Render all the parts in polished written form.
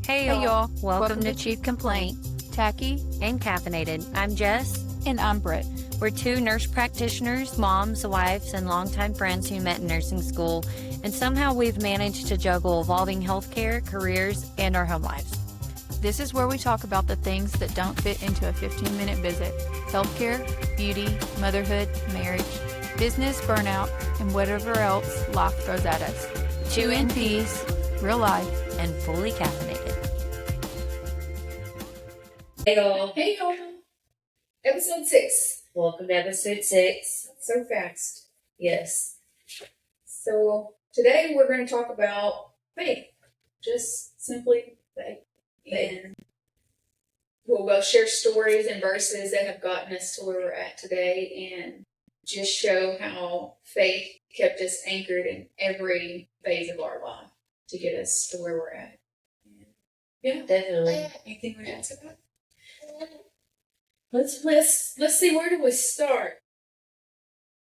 Hey y'all, welcome to Chief Complaint, Tacky, and Caffeinated. I'm Jess. and I'm Britt. We're two nurse practitioners, moms, wives, and longtime friends who met in nursing school, and somehow we've managed to juggle evolving healthcare, careers, and our home lives. This is where we talk about the things that don't fit into a 15-minute visit: healthcare, beauty, motherhood, marriage, business, burnout, and whatever else life throws at us. Two NPs, real life. and fully caffeinated. Hey y'all, Hey y'all. Episode 6. welcome to episode 6. So fast. Yes, So today we're going to talk about faith. Just simply faith. And we'll both share stories and verses that have gotten us to where we're at today and just show how faith kept us anchored in every phase of our life to get us to where we're at. And yeah. definitely. Anything we want to ask about? Let's see, where do we start?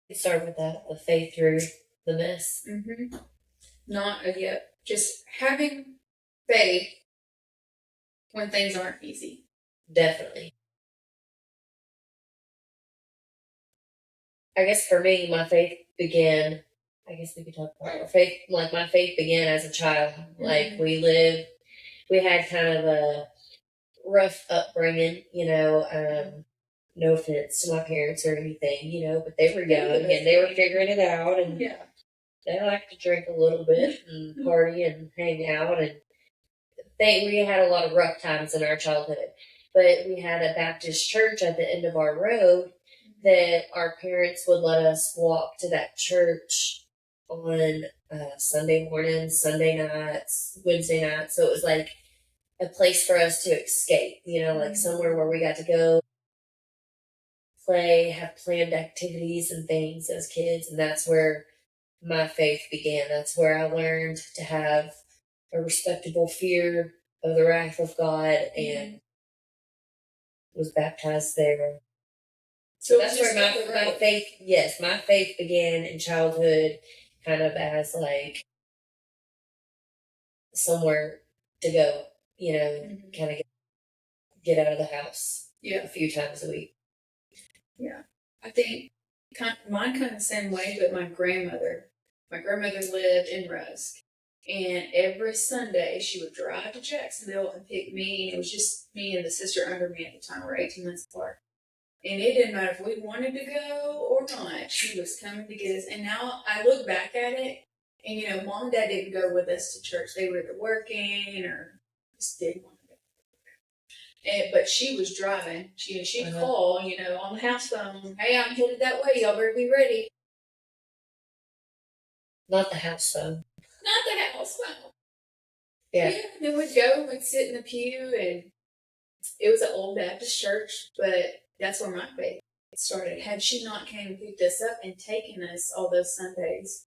Let's start with that, the faith through the mess. Mm-hmm. Not yet. Just having faith when things aren't easy. Definitely. I guess for me, my faith began, I guess we could talk about our faith, like my faith began as a child. Like we had kind of a rough upbringing, no offense to my parents or anything, but they were young and they were figuring it out, and Yeah. they like to drink a little bit and party and hang out, and we had a lot of rough times in our childhood. But we had a Baptist church at the end of our road that our parents would let us walk to that church on Sunday mornings, Sunday nights, Wednesday nights. So it was like a place for us to escape, like somewhere where we got to go play, have planned activities and things as kids. And that's where my faith began. That's where I learned to have a respectable fear of the wrath of God and was baptized there. So that's where my faith began in childhood, kind of as like somewhere to go, kind of get out of the house a few times a week. Yeah. I think mine kind of the same way, but my grandmother lived in Rusk. And every Sunday she would drive to Jacksonville and pick me. And it was just me and the sister under me at the time. We're 18 months apart. And it didn't matter if we wanted to go or not. She was coming to get us. And now I look back at it, and Mom and Dad didn't go with us to church. They were either working or just didn't want to go. But she was driving. She'd call, on the house phone. Hey, I'm headed that way. Y'all better be ready. Not the house phone. Not the house phone. Yeah. Then we'd go. We'd sit in the pew, and it was an old Baptist church, but that's where my faith started. Had she not came and picked us up and taken us all those Sundays,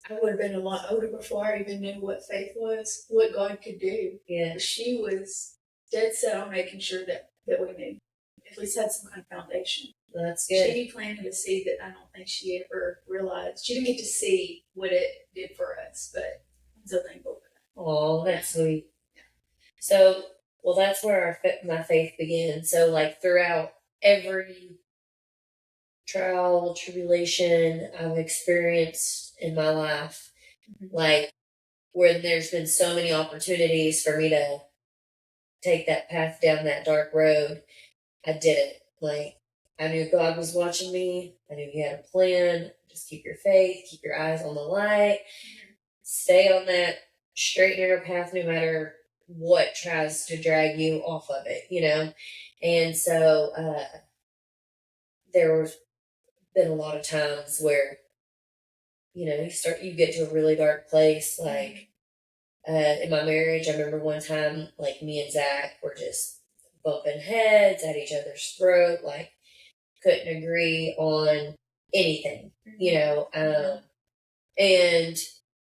I would have been a lot older before I even knew what faith was, what God could do. Yeah. She was dead set on making sure that we knew, at least had some kind of foundation. That's good. She planted a seed that I don't think she ever realized. She didn't get to see what it did for us, but I'm so thankful for that. Oh, that's sweet. So, well, that's where my faith began. So, like, throughout every trial, tribulation I've experienced in my life, like, where there's been so many opportunities for me to take that path down that dark road, I did it. Like, I knew God was watching me. I knew He had a plan. Just keep your faith, keep your eyes on the light, stay on that straight and narrow path no matter what tries to drag you off of it, And so there was been a lot of times where, you get to a really dark place. Like in my marriage, I remember one time, like me and Zach were just bumping heads at each other's throat, like couldn't agree on anything, and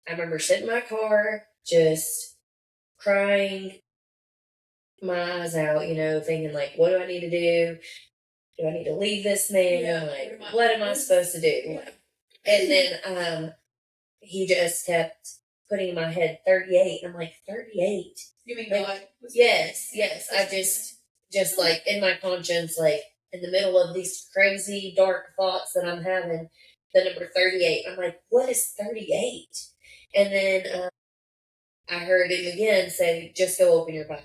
I remember sitting in my car just crying my eyes out, thinking like, what do I need to do? Do I need to leave this man? Yeah, what am I supposed to do? Yeah. And then he just kept putting in my head 38. I'm like, 38? You mean Like, God? Yes. I just like in my conscience, like in the middle of these crazy dark thoughts that I'm having, the number 38. I'm like, what is 38? And then I heard him again say, just go open your Bible.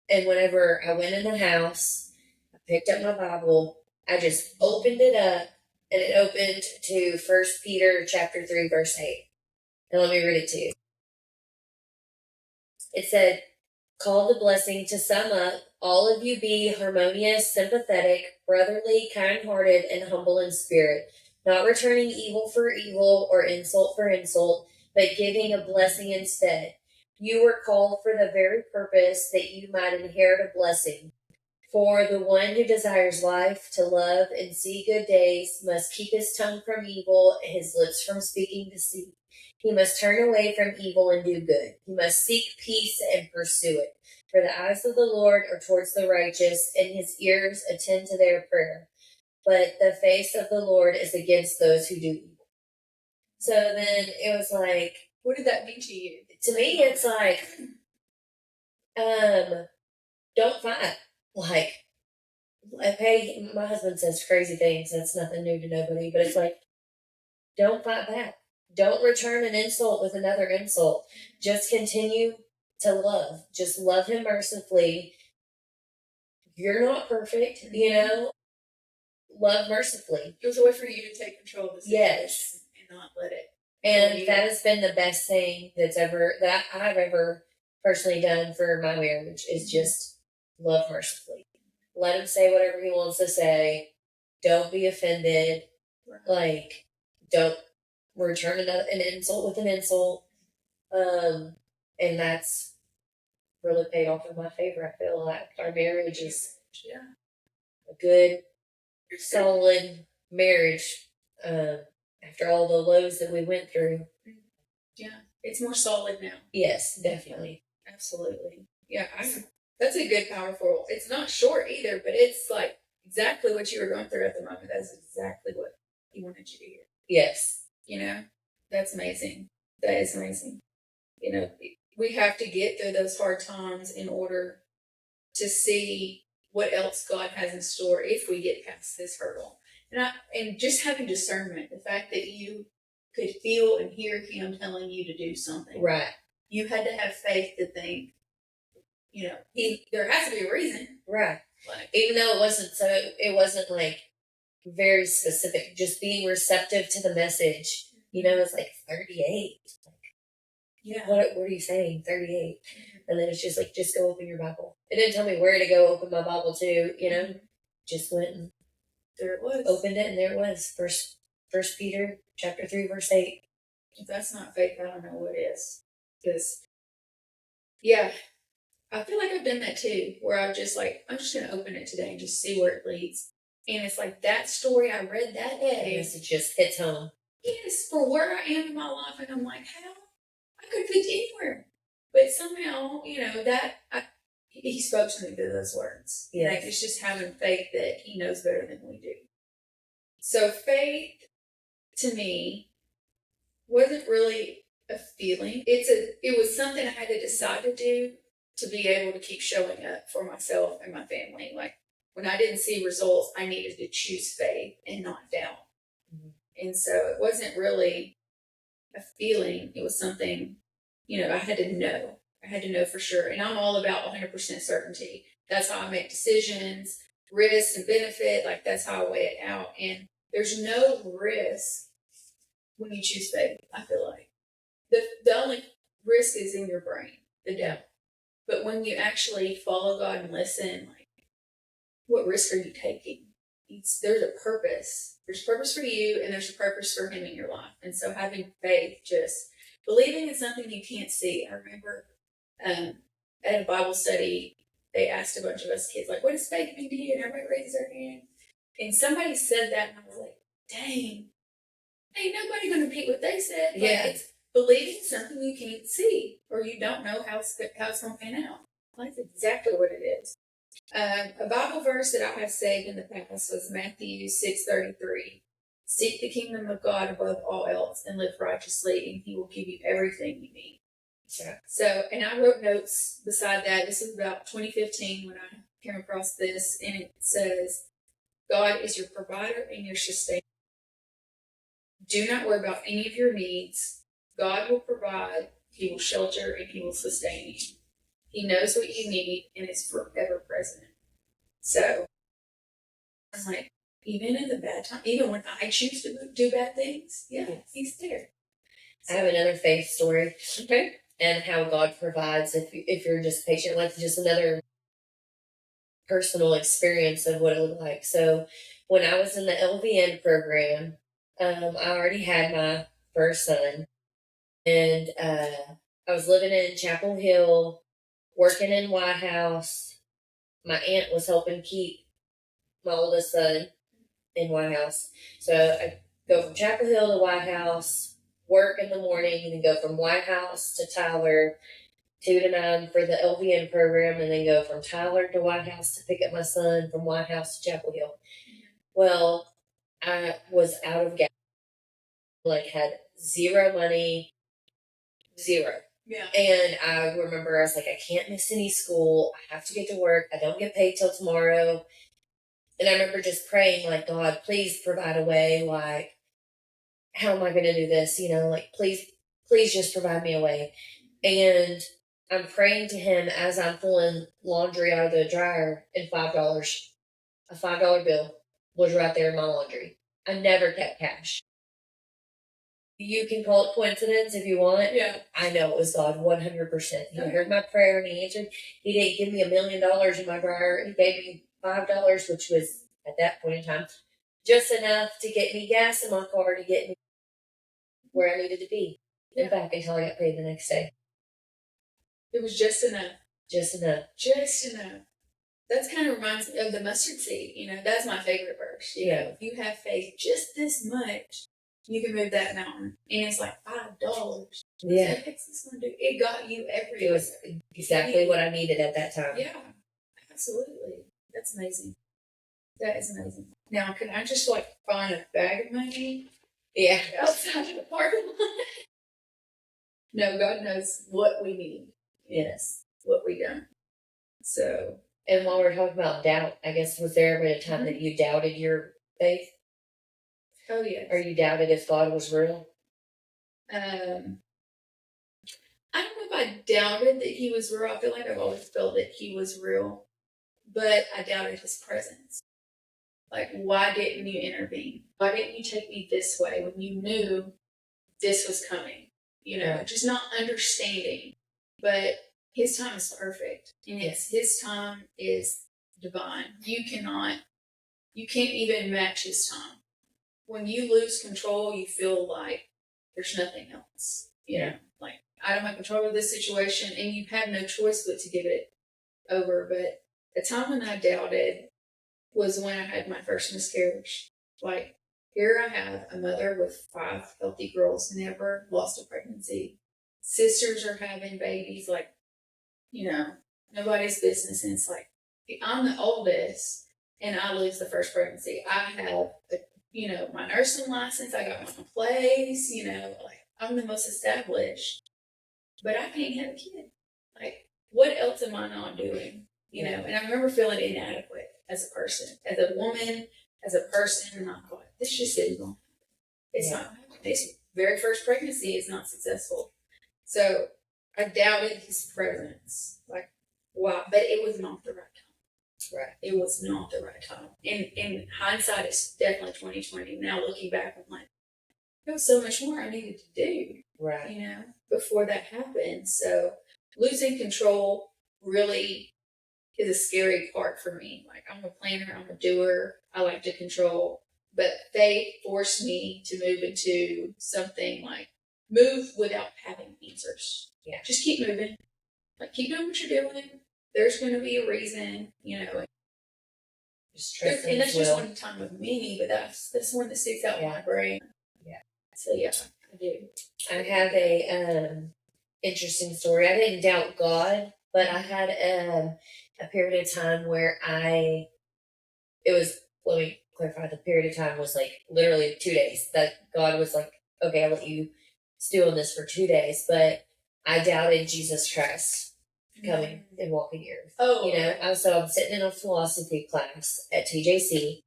And whenever I went in the house, I picked up my Bible, I just opened it up, and it opened to 1 Peter chapter 3, verse 8. And let me read it to you. It said, call the blessing to sum up, all of you be harmonious, sympathetic, brotherly, kind-hearted, and humble in spirit, not returning evil for evil or insult for insult, but giving a blessing instead. You were called for the very purpose that you might inherit a blessing. For the one who desires life, to love and see good days, must keep his tongue from evil, his lips from speaking deceit. He must turn away from evil and do good. He must seek peace and pursue it. For the eyes of the Lord are towards the righteous, and his ears attend to their prayer. But the face of the Lord is against those who do evil. So then it was like, What did that mean to you? to me, it's like, don't fight. Like, okay, my husband says crazy things. That's nothing new to nobody, but it's like, don't fight back. Don't return an insult with another insult. Just continue to love. Just love him mercifully. You're not perfect, Love mercifully. It was a way for you to take control of the situation Yes. and not let it. And that has been the best thing that I've ever personally done for my marriage is just love mercifully. Let him say whatever he wants to say. Don't be offended. Right. Like, don't return an insult with an insult. And that's really paid off in my favor. I feel like our marriage is a good, solid marriage. After all the lows that we went through. Yeah, it's more solid now. Yes, definitely. Absolutely. Yeah, that's a good, powerful. It's not short either, but it's like exactly what you were going through at the moment. That's exactly what he wanted you to hear. Yes. That's amazing. That is amazing. We have to get through those hard times in order to see what else God has in store if we get past this hurdle. And just having discernment, the fact that you could feel and hear him telling you to do something. Right. You had to have faith to think, there has to be a reason. Right. Like, even though it wasn't like very specific, just being receptive to the message, it's like 38. Yeah. What are you saying? 38. And then it's just like, just go open your Bible. It didn't tell me where to go open my Bible to, just went and there it was. Opened it, and there it was. First Peter chapter 3, verse 8. If that's not faith, I don't know what is. Because, yeah, I feel like I've done that too, where I'm just going to open it today and just see where it leads. And it's like that story I read that day. Yes, it just hits home. Yes, for where I am in my life. And I'm like, how? I could be anywhere. But somehow, he spoke to me through those words. Yes. Like, it's just having faith that he knows better than we do. So faith, to me, wasn't really a feeling. It was something I had to decide to do to be able to keep showing up for myself and my family. Like, when I didn't see results, I needed to choose faith and not doubt. Mm-hmm. And so it wasn't really a feeling. It was something, I had to know. I had to know for sure. And I'm all about 100% certainty. That's how I make decisions, risk and benefit. Like, that's how I weigh it out. And there's no risk when you choose faith, I feel like. The only risk is in your brain, the doubt. But when you actually follow God and listen, like, what risk are you taking? There's a purpose. There's purpose for you, and there's a purpose for him in your life. And so having faith, just believing in something you can't see. I remember at a Bible study, they asked a bunch of us kids, like, what does faith mean to you? And everybody raised their hand. And somebody said that, and I was like, dang, ain't nobody going to repeat what they said. But yeah. It's believing something you can't see, or you don't know how it's going to pan out. That's exactly what it is. A Bible verse that I have saved in the past was Matthew 6:33. It Seek the kingdom of God above all else and live righteously, and He will give you everything you need. Yeah. So, and I wrote notes beside that. This is about 2015 when I came across this, and it says, God is your provider and your sustainer. Do not worry about any of your needs. God will provide, He will shelter, and He will sustain you. He knows what you need and is forever present. So, I'm like, even in the bad time, even when I choose to do bad things, He's there. I have another faith story. Okay. And how God provides if you're just patient. Like just another personal experience of what it looked like. So when I was in the LVN program, I already had my first son, and I was living in Chapel Hill, working in White House. My aunt was helping keep my oldest son in White House. So I go from Chapel Hill to White House, work in the morning, and then go from White House to Tyler, 2 to 9 for the LVN program, and then go from Tyler to White House to pick up my son, from White House to Chapel Hill. Well, I was out of gas, like had zero money, zero. Yeah. And I remember I was like, I can't miss any school. I have to get to work. I don't get paid till tomorrow. And I remember just praying, like, God, please provide a way. Like, how am I going to do this? You know, like, please just provide me a way. And I'm praying to Him as I'm pulling laundry out of the dryer, and a $5 bill was right there in my laundry. I never kept cash. You can call it coincidence if you want. Yeah. I know it was God 100%. He Okay. heard my prayer and He answered. He didn't give me $1 million in my dryer. He gave me $5, which was at that point in time just enough to get me gas in my car to get me where I needed to be and back until I got paid the next day. It was just enough. Just enough. Just enough. That kind of reminds me of the mustard seed. You know, that's my favorite verse. You know, if you have faith just this much, you can move that mountain. And it's like $5. Yeah. What this going to do? It got you everywhere. It was exactly what I needed at that time. Yeah, absolutely. That's amazing. That is amazing. Now, can I just like find a bag of money? Yeah. Outside of the parking lot? No, God knows what we need. Yes. What we don't. So. And while we're talking about doubt, I guess, was there ever a time that you doubted your faith? Oh, yes. Or you doubted if God was real? I don't know if I doubted that He was real. I feel like I've always felt that He was real. But I doubted His presence. Like, why didn't you intervene? Why didn't you take me this way when you knew this was coming? You know, just not understanding. But His time is perfect. And His time is divine. You can't even match His time. When you lose control, you feel like there's nothing else. You know, like, I don't have control of this situation, and you have no choice but to give it over. But the time when I doubted was when I had my first miscarriage. Like, here I have a mother with 5 healthy girls, never lost a pregnancy. Sisters are having babies, like, you know, nobody's business. And it's like, I'm the oldest, and I lose the first pregnancy. I have, my nursing license. I got my own place, like, I'm the most established. But I can't have a kid. Like, what else am I not doing? And I remember feeling inadequate as a person, as a woman, as a person, and I thought, this just isn't going to happen. It's not happening. This very first pregnancy is not successful. So I doubted His presence. Like, wow. But it was not the right time. Right. It was not the right time. And in hindsight, it's definitely 2020. Now looking back, I'm like, there was so much more I needed to do. Right. Before that happened. So losing control really is a scary part for me. Like, I'm a planner, I'm a doer, I like to control. But faith forced me to move into something like move without having answers. Yeah. Just keep moving. Like, keep doing what you're doing. There's going to be a reason, Just trust and that's just one time with me, but that's one that sticks out in my brain. Yeah. So yeah, I do. I have a interesting story. I didn't doubt God, but I had a period of time where let me clarify, the period of time was like literally 2 days. That God was like, okay, I'll let you stew on this for 2 days. But I doubted Jesus Christ coming and walking the earth. Oh, you know, so I'm sitting in a philosophy class at TJC,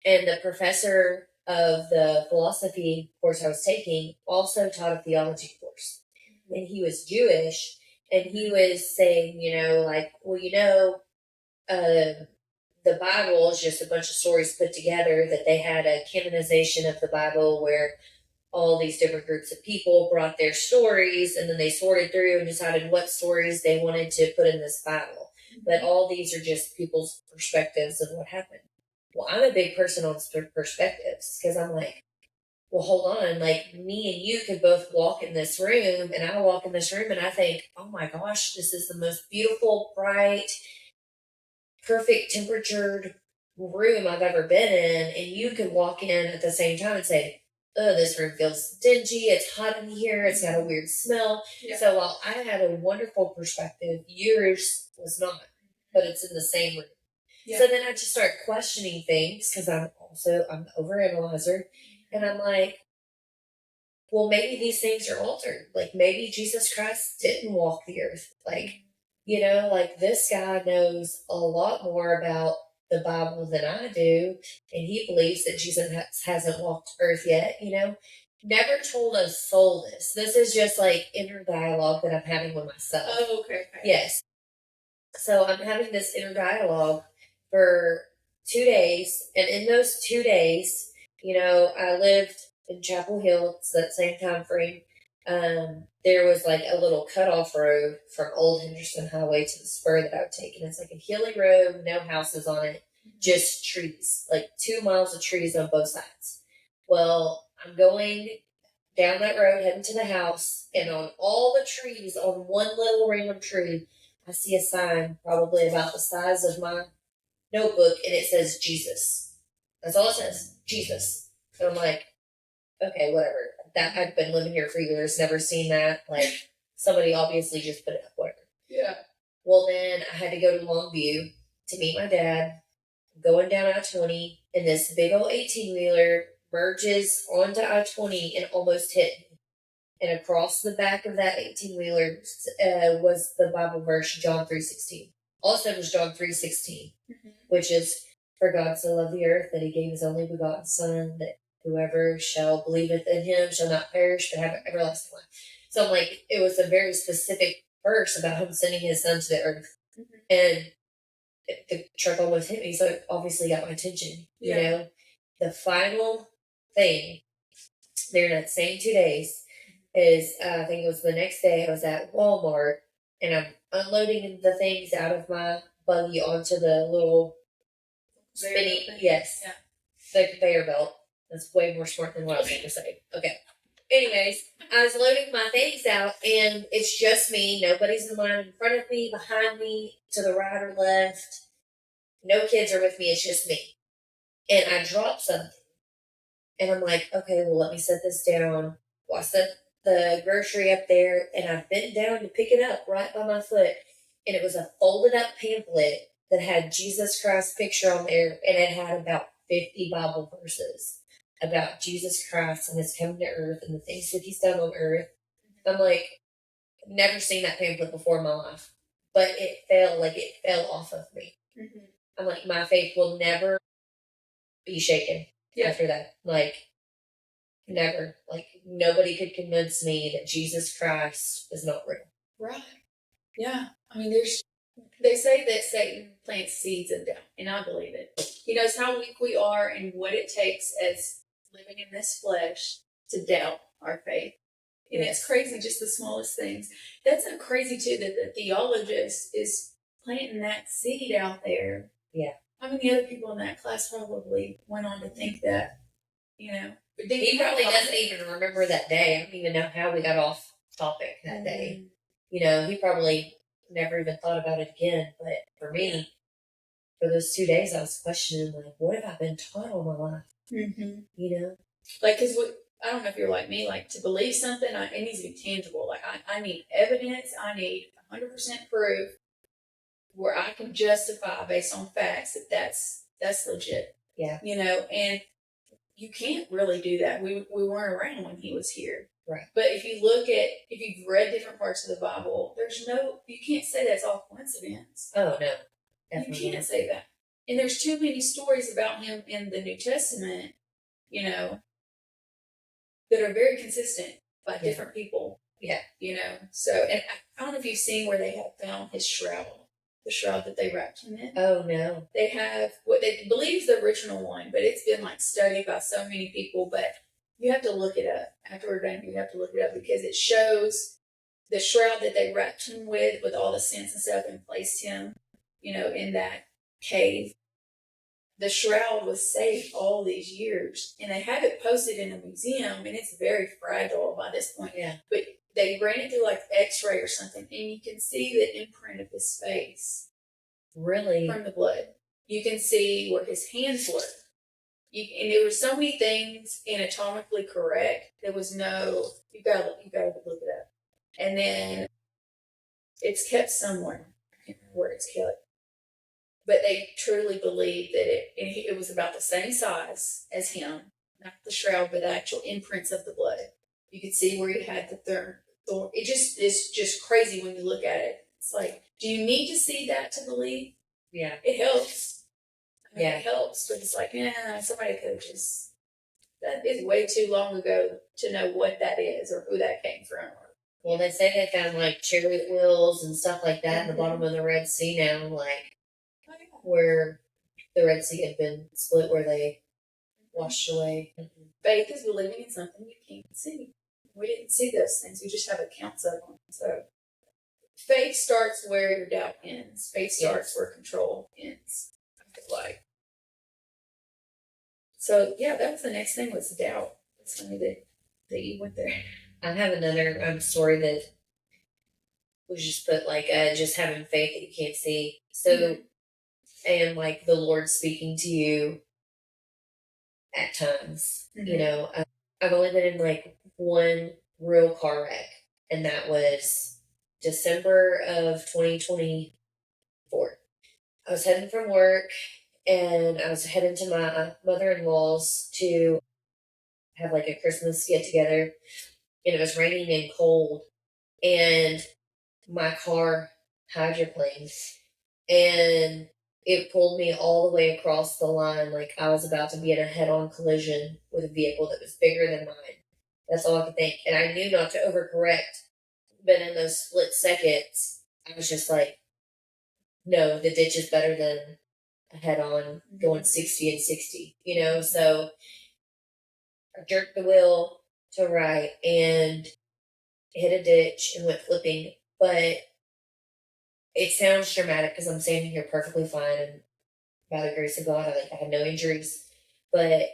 and the professor of the philosophy course I was taking also taught a theology course. And he was Jewish, and he was saying, you know, like, well, you know, the Bible is just a bunch of stories put together, that they had a canonization of the Bible where all these different groups of people brought their stories, and then they sorted through and decided what stories they wanted to put in this Bible. But all these are just people's perspectives of what happened. Well, I'm a big person on perspectives, because I'm like, well, hold on, like me and you could both walk in this room, and I walk in this room and I think, oh my gosh, this is the most beautiful, bright, perfect temperatured room I've ever been in. And you could walk in at the same time and say, oh, this room feels dingy, it's hot in here, it's got a weird smell. Yeah. So while I had a wonderful perspective, yours was not, but it's in the same room. Yeah. So then I just start questioning things, because I'm an overanalyzer, and I'm like, well, maybe these things are altered. Like, maybe Jesus Christ didn't walk the earth. Like, you know, like, this guy knows a lot more about the Bible than I do, and he believes that Jesus hasn't walked earth yet, you know. Never told a soul this. This is just like inner dialogue that I'm having with myself. Oh, okay. Yes. So I'm having this inner dialogue for 2 days, and in those 2 days, you know, I lived in Chapel Hill. It's that same time frame. There was like a little cutoff road from Old Henderson Highway to the spur that I would take, and it's like a hilly road, no houses on it, just trees, like 2 miles of trees on both sides. Well, I'm going down that road, heading to the house, and on all the trees, on one little random tree, I see a sign probably about the size of my notebook, and it says Jesus. That's all it says, Jesus. So I'm like, okay, whatever. That I've been living here for years, never seen that. Like, somebody obviously just put it up, whatever. Yeah. Well, then I had to go to Longview to meet my dad. Going down I-20, and this big old 18-wheeler merges onto I-20 and almost hit me. And across the back of that 18-wheeler was the Bible verse, John 3:16. Also, it was John 3:16, which is, for God so loved the earth that he gave his only begotten Son, that whoever shall believeth in him shall not perish but have everlasting life. So I'm like, it was a very specific verse about him sending his Son to the earth. And the truck almost hit me, so it obviously got my attention. You know, the final thing there in that same 2 days is, I think it was the next day, I was at Walmart, and I'm unloading the things out of my buggy onto the little spinny, the conveyor belt. That's way more smart than what I was going to say. Okay. Anyways, I was loading my things out, and it's just me. Nobody's in line in front of me, behind me, to the right or left. No kids are with me. It's just me. And I dropped something. And I'm like, okay, well, let me set this down. Well, I set the grocery up there, and I bent down to pick it up right by my foot. And it was a folded up pamphlet that had Jesus Christ's picture on there, and it had about 50 Bible verses about Jesus Christ and his coming to earth and the things that he's done on earth. I'm like, never seen that pamphlet before in my life, but it fell off of me. I'm like, my faith will never be shaken after that. Like, never. Like, nobody could convince me that Jesus Christ is not real. Right. Yeah. I mean, they say that Satan plants seeds in doubt, and I believe it. He knows how weak we are and what it takes as living in this flesh to doubt our faith. And it's crazy, just the smallest things. That's so crazy, too, that the theologist is planting that seed out there. Yeah. How many other people in that class probably went on to think that, you know? He probably doesn't even remember that day. I don't even know how we got off topic that day. You know, he probably never even thought about it again. But for me, for those 2 days, I was questioning, like, what have I been taught all my life? You know? Like, because I don't know if you're like me, like, to believe something, it needs to be tangible. Like, I need evidence. I need 100% proof where I can justify based on facts that that's legit. Yeah. You know, and you can't really do that. We weren't around when he was here. Right. But if you've read different parts of the Bible, you can't say that's all coincidence. Oh, no. Definitely You can't say that. And there's too many stories about him in the New Testament, you know, that are very consistent by different people. Yeah. You know, so, and I don't know if you've seen where they have found his shroud, the shroud that they wrapped him in. Oh, no. They have what they believe is the original one, but it's been like studied by so many people. But you have to look it up. After we're done, you have to look it up because it shows the shroud that they wrapped him with all the scents and stuff, and placed him, you know, in that cave. The shroud was saved all these years, and they have it posted in a museum, and it's very fragile by this point. Yeah. But they ran it through like X-ray or something, and you can see the imprint of his face. Really? From the blood. You can see where his hands were. And there were so many things anatomically correct. There was no, you gotta look it up. And then it's kept somewhere. I can't remember where it's kept. But they truly believe that it was about the same size as him, not the shroud, but the actual imprints of the blood. You could see where he had the thorn. It's just crazy when you look at it. It's like, do you need to see that to believe? Yeah. It helps. Yeah. It helps, but it's like, somebody could have that is way too long ago to know what that is or who that came from. Well, they say they found like chariot wheels and stuff like that in the bottom of the Red Sea now, like where the Red Sea had been split, where they washed away. Faith is believing in something you can't see. We didn't see those things. We just have accounts of them. So faith starts where your doubt ends. Faith starts where control ends. I feel like. So yeah, that was the next thing was doubt. It's funny that you went there. I have another story that was just put like just having faith that you can't see. So, and like the Lord speaking to you at times. You know, I've only been in like one real car wreck, and that was December of 2024. I was heading from work, and I was heading to my mother-in-law's to have like a Christmas get together, and it was raining and cold, and my car hydroplaned, and it pulled me all the way across the line like I was about to be in a head-on collision with a vehicle that was bigger than mine. That's all I could think. And I knew not to overcorrect, but in those split seconds, I was just like, no, the ditch is better than a head-on going 60 and 60, you know? So I jerked the wheel to right and hit a ditch and went flipping. But it sounds dramatic because I'm standing here perfectly fine, and by the grace of God, I had no injuries. But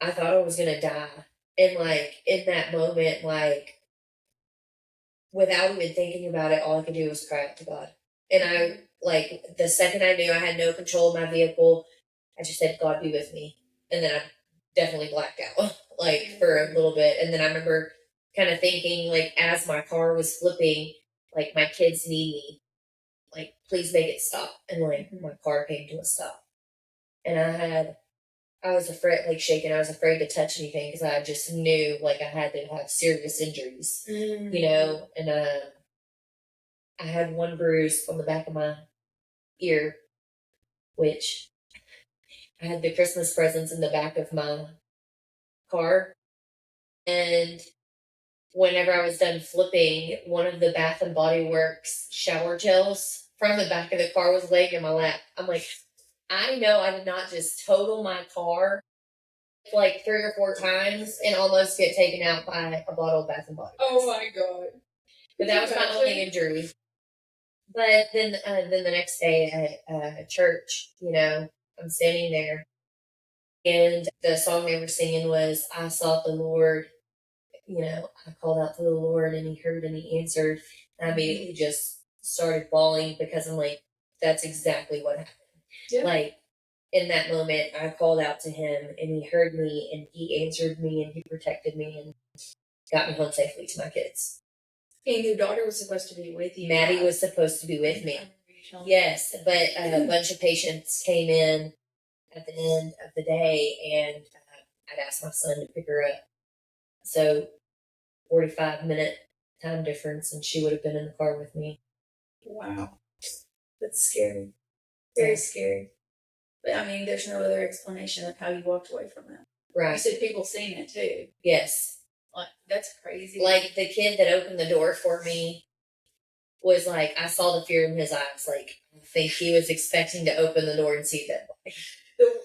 I thought I was gonna die, and like in that moment, like without even thinking about it, all I could do was cry out to God. And I like the second I knew I had no control of my vehicle, I just said, "God be with me," and then I definitely blacked out like for a little bit, and then I remember kind of thinking like as my car was flipping, like my kids need me, like please make it stop, and like my car came to a stop, and I was afraid, like shaking. I was afraid to touch anything because I just knew like I had to have serious injuries, you know. And I had one bruise on the back of my ear, which I had the Christmas presents in the back of my car. And whenever I was done flipping, one of the Bath and Body Works shower gels from the back of the car was laying in my lap. I'm like, I know I did not just total my car like 3 or 4 times and almost get taken out by a bottle of Bath and Body Works. Oh my God. But that was my only injury. But then the next day at church, you know, I'm standing there, and the song they were singing was "I sought the Lord." You know, I called out to the Lord, and He heard and He answered. And I immediately just started bawling because I'm like, that's exactly what happened. Yeah. Like in that moment, I called out to Him, and He heard me, and He answered me, and He protected me, and got me home safely to my kids. And your daughter was supposed to be with you. Maddie was supposed to be with me. Yes, but a bunch of patients came in at the end of the day, and I'd asked my son to pick her up. So 45-minute time difference, and she would have been in the car with me. Wow. That's scary. Very Yeah. scary. But I mean, there's no other explanation of how you walked away from that. You Right. said people seen it too. Yes. Like, that's crazy. Like, the kid that opened the door for me was like, I saw the fear in his eyes. Like, I think he was expecting to open the door and see that.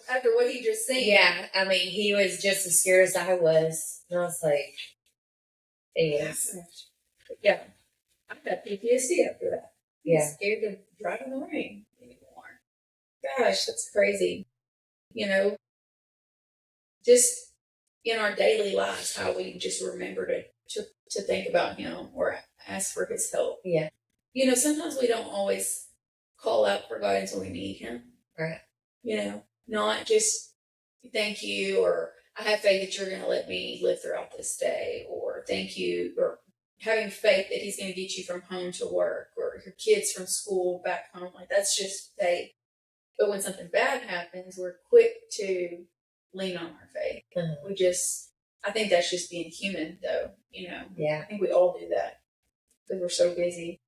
After what he just seen. Yeah, I mean, he was just as scared as I was. And I was like, yes. Yeah. I've got PTSD after that. Yeah. I'm scared to drive in the rain anymore. Gosh, that's crazy. You know, just in our daily lives, how we just remember to think about him or ask for his help. Yeah. You know, sometimes we don't always call out for God until we need him. Right. You know, not just thank you or I have faith that you're going to let me live throughout this day, or thank you, or having faith that he's going to get you from home to work or your kids from school back home. Like, that's just faith. But when something bad happens, we're quick to lean on our faith. I think that's just being human, though, you know. Yeah. I think we all do that because we're so busy.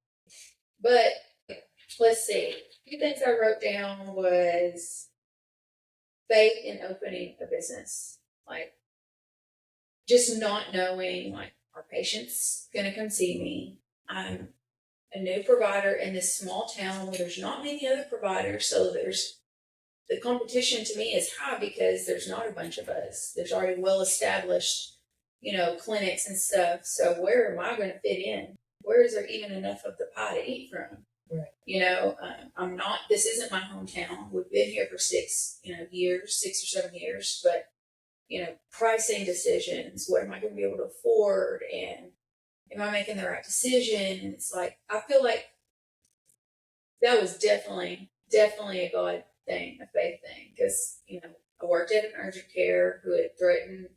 But let's see. A few things I wrote down was faith in opening a business. Like, just not knowing, like, our patient's going to come see me. I'm a new provider in this small town where there's not many other providers. So the competition to me is high because there's not a bunch of us. There's already well-established, you know, clinics and stuff. So where am I going to fit in? Where is there even enough of the pie to eat from? Right. You know, this isn't my hometown. We've been here for 6 or 7 years, but, you know, pricing decisions, what am I going to be able to afford? And am I making the right decision? And it's like, I feel like that was definitely a God thing, a faith thing. Because, you know, I worked at an urgent care who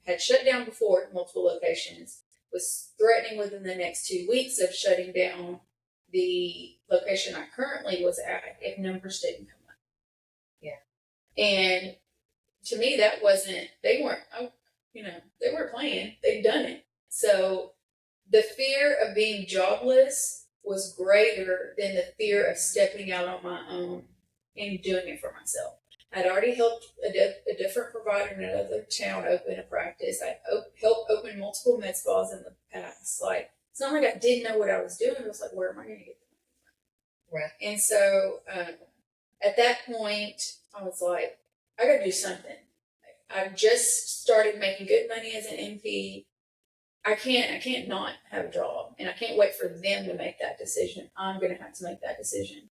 had shut down before at multiple locations, was threatening within the next 2 weeks of shutting down the location I currently was at if numbers didn't come up. Yeah. And to me, they weren't playing. They'd done it. So the fear of being jobless was greater than the fear of stepping out on my own and doing it for myself. I'd already helped a different provider in another town open a practice. I helped open multiple med spas in the past. Like, it's not like I didn't know what I was doing. I was like, where am I going to get the money from? Right. And so at that point, I was like, I got to do something. I just started making good money as an NP. I can't not have a job, and I can't wait for them to make that decision. I'm going to have to make that decision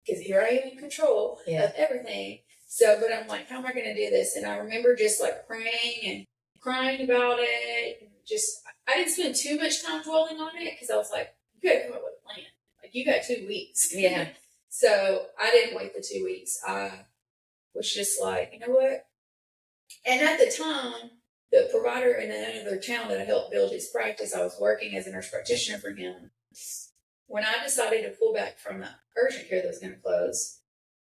because here I am in control of everything. So, but I'm like, how am I going to do this? And I remember just like praying and crying about it. And I didn't spend too much time dwelling on it because I was like, you got to come up with a plan. Like, you got 2 weeks. Yeah. So I didn't wait the 2 weeks. I was just like, you know what? And at the time, the provider in another town that I helped build his practice, I was working as a nurse practitioner for him. When I decided to pull back from the urgent care that was going to close,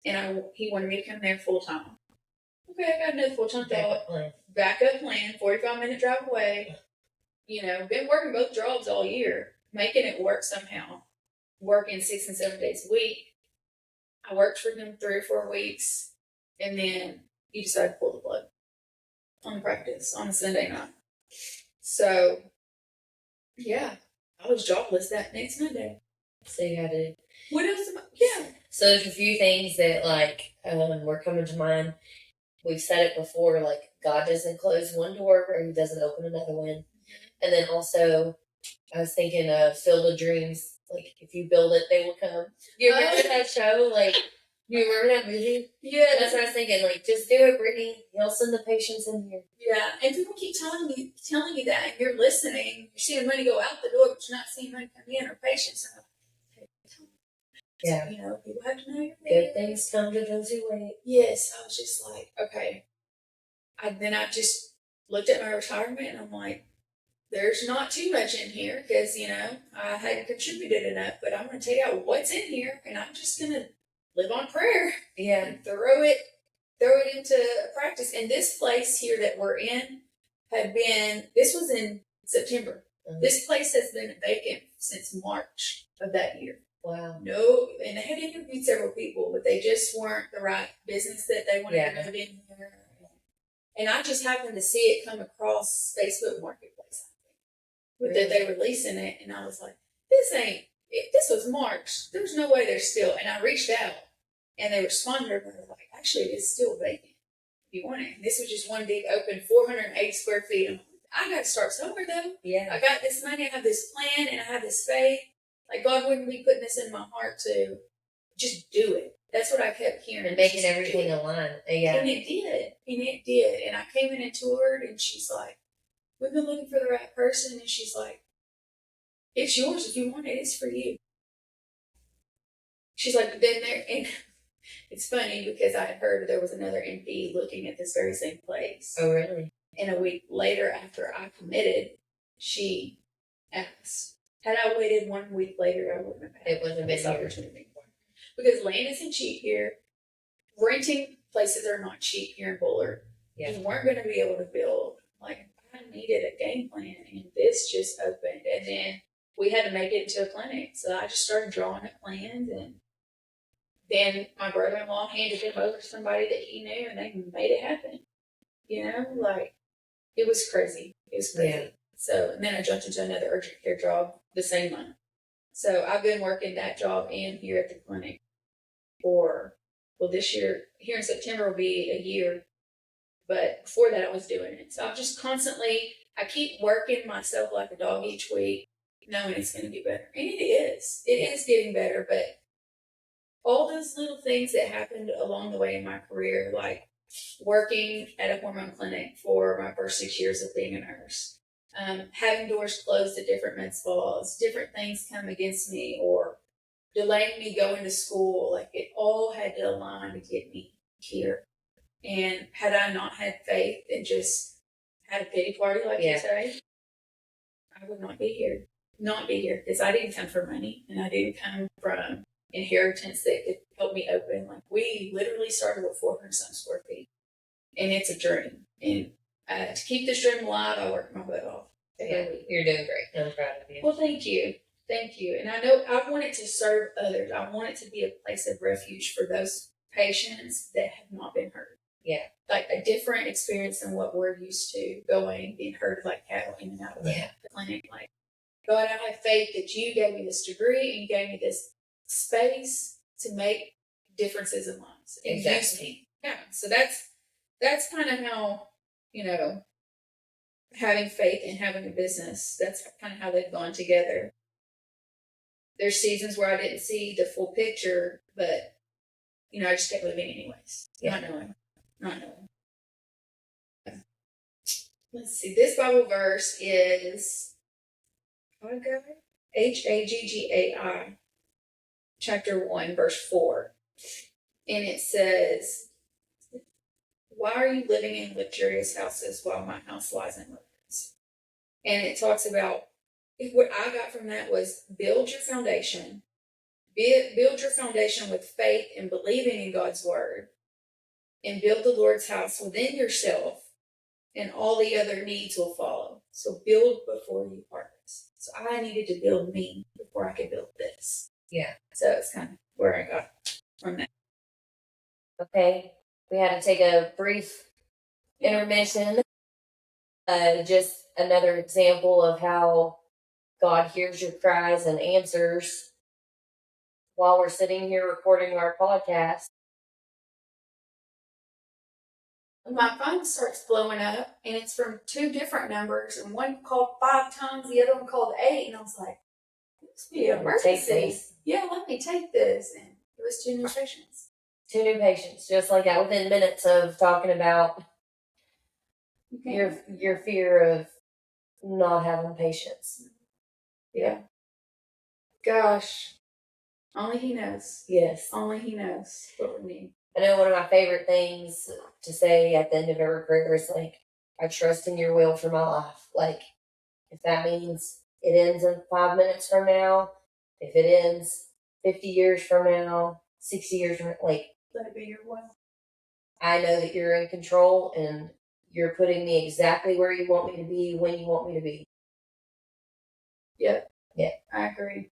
and he wanted me to come there full time. Okay, I got another full time job. Backup plan, 45-minute drive away. You know, been working both jobs all year, making it work somehow. Working 6 and 7 days a week. I worked for him 3 or 4 weeks, and then he decided to pull the plug on practice on a Sunday night. So, yeah, I was jobless that next Monday. So you had to. What else? So there's a few things that like were coming to mind. We've said it before, like God doesn't close one door or he doesn't open another one. And then also I was thinking of Field of Dreams, like if you build it, they will come. You remember that show? Like, you remember that movie? Yeah. That's what I was thinking. Like, just do it, Brittany. He'll send the patients in here. Yeah, and people keep telling you that, and you're listening. You're seeing money go out the door, but you're not seeing money come in or patients. Yeah. So, you know, people have to know you're Good things come to those who wait. Yes, I was just like, okay. Then I just looked at my retirement, and I'm like, there's not too much in here because, you know, I hadn't contributed enough, but I'm going to take out what's in here, and I'm just going to live on prayer. Yeah. And throw it throw it into practice. And this place here that we're in this was in September. Mhm. This place has been vacant since March of that year. Wow. No, and they had interviewed several people, but they just weren't the right business that they wanted to move in there. And I just happened to see it come across Facebook Marketplace, that they were leasing it, and I was like, this was March. There's no way they're still. And I reached out, and they responded, and they were like, actually, it is still vacant. If you want it. This was just one big open, 480 square feet. And I got to start somewhere, though. Yeah. I got this money, I have this plan, and I have this faith. Like, God wouldn't be putting this in my heart to just do it. That's what I kept hearing. And making everything align. Yeah. And it did. And it did. And I came in and toured, and she's like, we've been looking for the right person. And she's like, it's yours if you want it. It's for you. She's like, then there, and it's funny because I had heard there was another MP looking at this very same place. Oh, really? And a week later, after I committed, she asked, had I waited 1 week later, I wouldn't have had this opportunity. Because land isn't cheap here. Renting places are not cheap here in Bullard. Yeah. You weren't going to be able to build. Like, I needed a game plan, and this just opened. And then we had to make it into a clinic. So I just started drawing up plans, and then my brother-in-law handed them over to somebody that he knew, and they made it happen. You know, like, it was crazy. It was crazy. Yeah. So, and then I jumped into another urgent care job the same month. So I've been working that job and here at the clinic this year, here in September will be a year. But before that, I was doing it. So I'm just constantly, I keep working myself like a dog each week, knowing it's going to get better. And it is. It is getting better. But all those little things that happened along the way in my career, like working at a hormone clinic for my first 6 years of being a nurse, having doors closed at different med spas, different things come against me or delaying me going to school, like it all had to align to get me here. And had I not had faith and just had a pity party, like you say, I would not be here. Not be here, because I didn't come for money, and I didn't come from inheritance that could help me open. Like, we literally started with 400-some square feet, and it's a dream. And to keep this dream alive, I worked my butt off. Yeah, you're doing great. I'm proud of you. Well, thank you. Thank you. And I know I want it to serve others. I want it to be a place of refuge for those patients that have not been heard. Yeah. Like a different experience than what we're used to going, being herded like cattle in and out of the clinic. Like, God, I have faith that you gave me this degree and you gave me this space to make differences in lives. And use me. Yeah. So that's kind of how, having faith and having a business, that's kind of how they've gone together. There's seasons where I didn't see the full picture, but, I just kept living anyways. Not knowing. Let's see. This Bible verse is Haggai, chapter 1, verse 4. And it says, why are you living in luxurious houses while my house lies in ruins? And it talks about, what I got from that was build your foundation. Build your foundation with faith and believing in God's word. And build the Lord's house within yourself, and all the other needs will follow. So build before you harvest. So I needed to build me before I could build this. Yeah. So it's kind of where I got from that. Okay. We had to take a brief intermission. Just another example of how God hears your cries and answers while we're sitting here recording our podcast. My phone starts blowing up, and it's from two different numbers, and one called 5 times, the other one called 8, and I was like, this must be an emergency. Yeah, let me take this. And it was 2 new patients. 2 new patients, just like that, within minutes of talking about your fear of not having patience. Yeah. Gosh. Only He knows. Yes. Only He knows what we need. I know one of my favorite things to say at the end of every prayer is like, I trust in your will for my life. Like, if that means it ends in 5 minutes from now, if it ends 50 years from now, 60 years from now, like, let it be your will. I know that you're in control and you're putting me exactly where you want me to be when you want me to be. Yep. Yeah. I agree.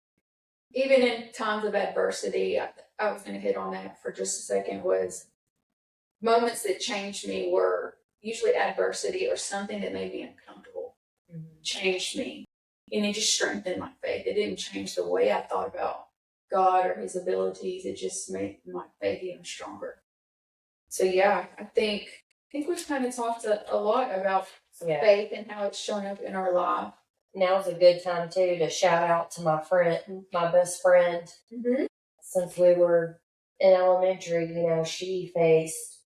Even in times of adversity, I was going to hit on that for just a second, was moments that changed me were usually adversity or something that made me uncomfortable. Changed me. And it just strengthened my faith. It didn't change the way I thought about God or his abilities. It just made my faith even stronger. So yeah, I think we've kind of talked a lot about faith and how it's shown up in our life. Now's a good time too to shout out to my friend, my best friend. Mm-hmm. Since we were in elementary, she faced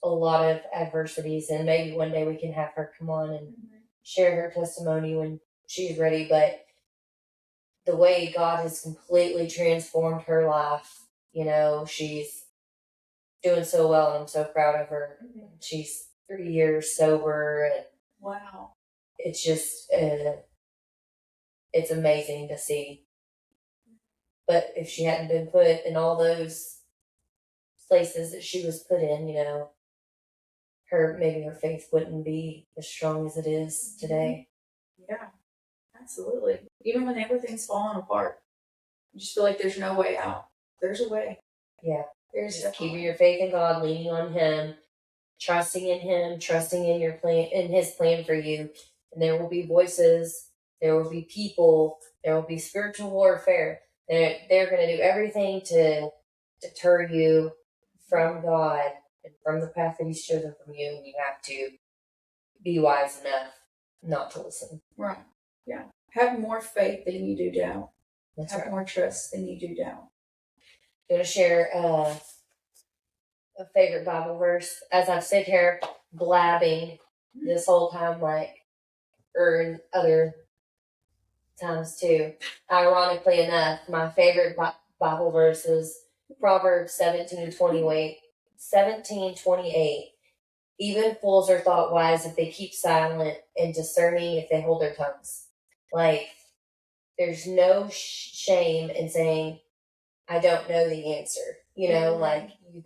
a lot of adversities, and maybe one day we can have her come on and share her testimony when she's ready. But the way God has completely transformed her life, she's doing so well, and I'm so proud of her. She's 3 years sober, and wow, it's just it's amazing to see. But if she hadn't been put in all those places that she was put in, maybe her faith wouldn't be as strong as it is today. Yeah, absolutely. Even when everything's falling apart, you just feel like there's no way out. There's a way. Yeah. There's just keeping your faith in God, leaning on him, trusting in him, trusting in your plan, in his plan for you. And there will be voices, there will be people, there will be spiritual warfare. They're going to do everything to deter you from God and from the path that he's chosen from you. And you have to be wise enough not to listen. Right. Yeah. Have more faith than you do doubt. That's have right. more trust than you do doubt. I'm going to share a favorite Bible verse. As I've sit here blabbing this whole time, or in other times too. Ironically enough, my favorite Bible verse is Proverbs 17:28. Even fools are thought wise if they keep silent, and discerning if they hold their tongues. There's no shame in saying, I don't know the answer. You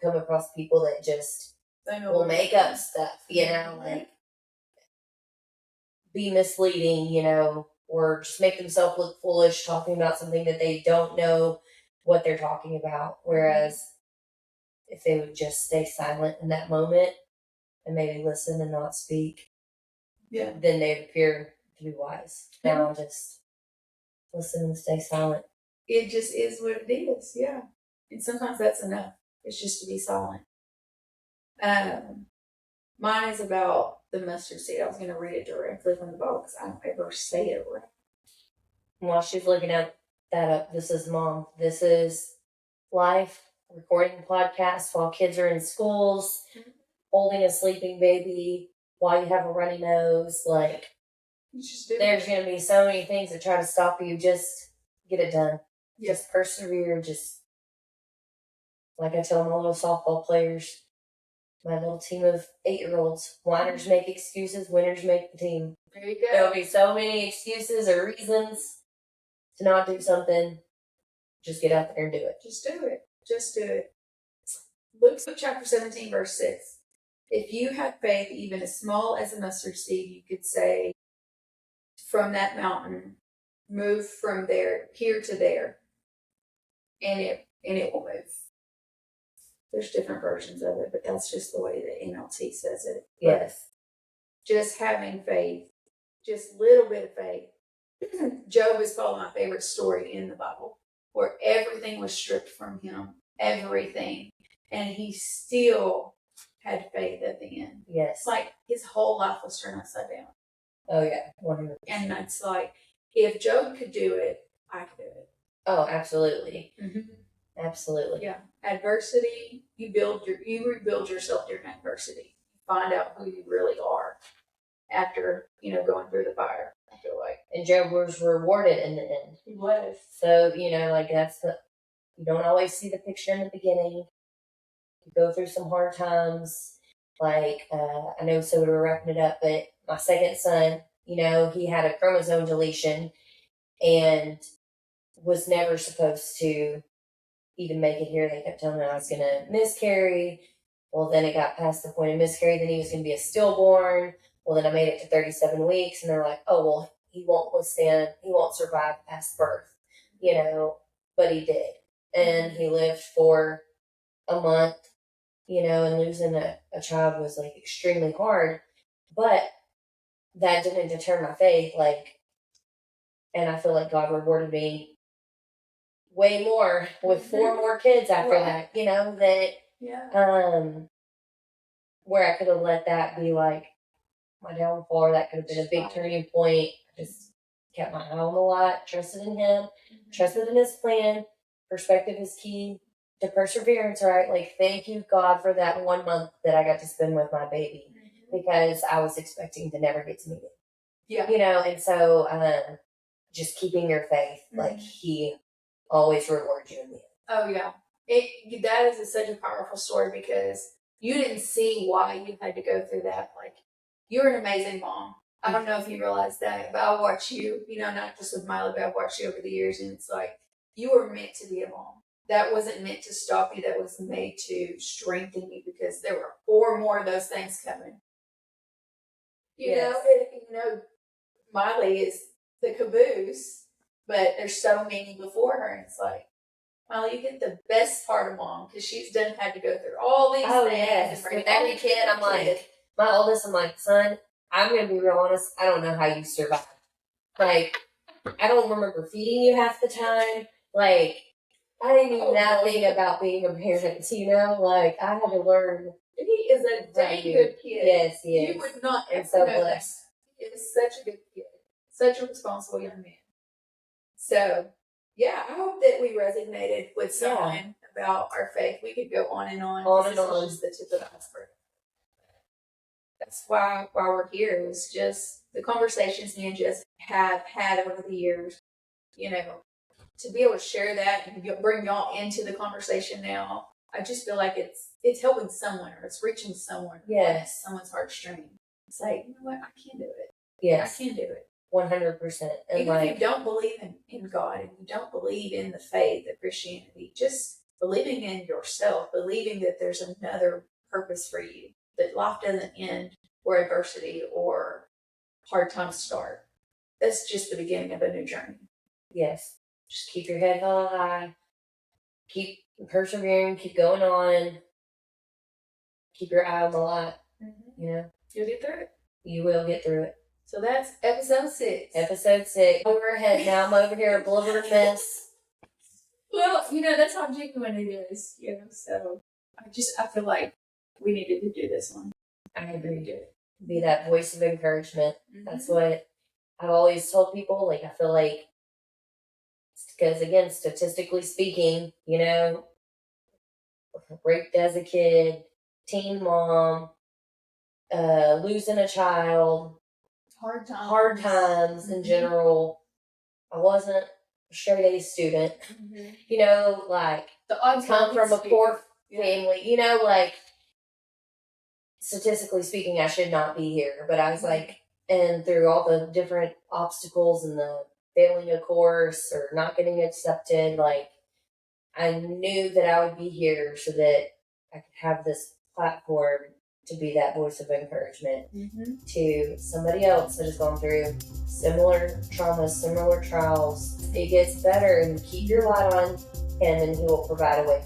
come across people that just will make up stuff, be misleading, or just make themselves look foolish talking about something that they don't know what they're talking about. Whereas if they would just stay silent in that moment and maybe listen and not speak, then they appear to be wise. Now just listen and stay silent. It just is what it is, yeah. And sometimes that's enough. It's just to be silent. Mine is about the mustard seed. I was going to read it directly from the Bible because I don't ever say it right. While she's looking at that up, this is Mom. This is life, recording the podcast while kids are in schools, holding a sleeping baby while you have a runny nose. There's going to be so many things that try to stop you. Just get it done. Just persevere. Just like I tell my little softball players, my little team of 8-year-olds, whiners make excuses, winners make the team. There you go. There'll be so many excuses or reasons to not do something. Just get out there and do it. Just do it. Just do it. Luke chapter 17, verse 6. If you have faith even as small as a mustard seed, you could say from that mountain, move from here to there, and it will move. There's different versions of it, but that's just the way the NLT says it. Yes. But just having faith, just little bit of faith. Job is probably my favorite story in the Bible, where everything was stripped from him, everything, and he still had faith at the end. Yes. It's like his whole life was turned upside down. Oh, yeah. 100%. And that's like, if Job could do it, I could do it. Oh, absolutely. Mm-hmm. Absolutely. Yeah. Adversity, you rebuild yourself during adversity. You find out who you really are after, going through the fire, I feel like. And Job was rewarded in the end. He was. So, you don't always see the picture in the beginning. You go through some hard times. I know, so we're wrapping it up, but my second son, he had a chromosome deletion and was never supposed to even make it here. They kept telling me I was going to miscarry. Well, then it got past the point of miscarriage, then he was going to be a stillborn. Well, then I made it to 37 weeks, and they're like, oh, well, he won't survive past birth, but he did. And he lived for a month, and losing a child was like extremely hard. But that didn't deter my faith, and I feel like God rewarded me way more with 4 more kids after that, where I could have let that be like my downfall, or that could have been a big turning point. I just kept my eye on the lot, trusted in Him, trusted in His plan. Perspective is key to perseverance, right? Like, thank you, God, for that 1 month that I got to spend with my baby, because I was expecting to never get to meet it. Yeah. And so just keeping your faith, like, He always rewards you in the end. Oh, yeah. That is such a powerful story, because you didn't see why you had to go through that. Like, you're an amazing mom. I don't know if you realize that, but I watch you, not just with Miley, but I've watched you over the years, and it's like, you were meant to be a mom. That wasn't meant to stop you. That was made to strengthen you, because there were 4 more of those things coming. Miley is the caboose, but there's so many before her, and it's like, Miley, you get the best part of mom, because she's had to go through all these things. Yes. With every kid, I'm like, my oldest, I'm like, son, I'm going to be real honest, I don't know how you survive. Like, I don't remember feeding you half the time. Like, I didn't know nothing about being a parent, Like, I had to learn. He is a dang good kid. Yes, he is. You would not ever so know blessed. That. He is such a good kid. Such a responsible young man. So, yeah, I hope that we resonated with someone about our faith. We could go on and on. On and on. This is just the tip of the iceberg. That's why we're here. It was just the conversations me and Jess have had over the years, to be able to share that and bring y'all into the conversation now. I just feel like it's helping someone, or it's reaching someone. Yes. Someone's heartstring. It's like, you know what? I can do it. Yes. I can do it. 100%. And even if you don't believe in God, and you don't believe in the faith of Christianity, just believing in yourself, believing that there's another purpose for you, that life doesn't end where adversity or hard times start. That's just the beginning of a new journey. Yes. Just keep your head held high. Keep persevering. Keep going on. Keep your eye on the light. You'll get through it. You will get through it. So that's episode 6. Episode 6. Over her head. Now I'm over here a blubber mess. Well, that's how genuine it is. So I feel like we needed to do this one. I agree. Be that voice of encouragement. That's what I've always told people. Like, I feel like, because again, statistically speaking, raped as a kid, teen mom, losing a child, hard times in general. I wasn't a straight A student. Like, the odds come from a poor family. Like, statistically speaking, I should not be here. But I was like, and through all the different obstacles and the failing a course or not getting accepted, like, I knew that I would be here so that I could have this platform to be that voice of encouragement to somebody else that has gone through similar traumas, similar trials. It gets better, and keep your light on Him, and He will provide a way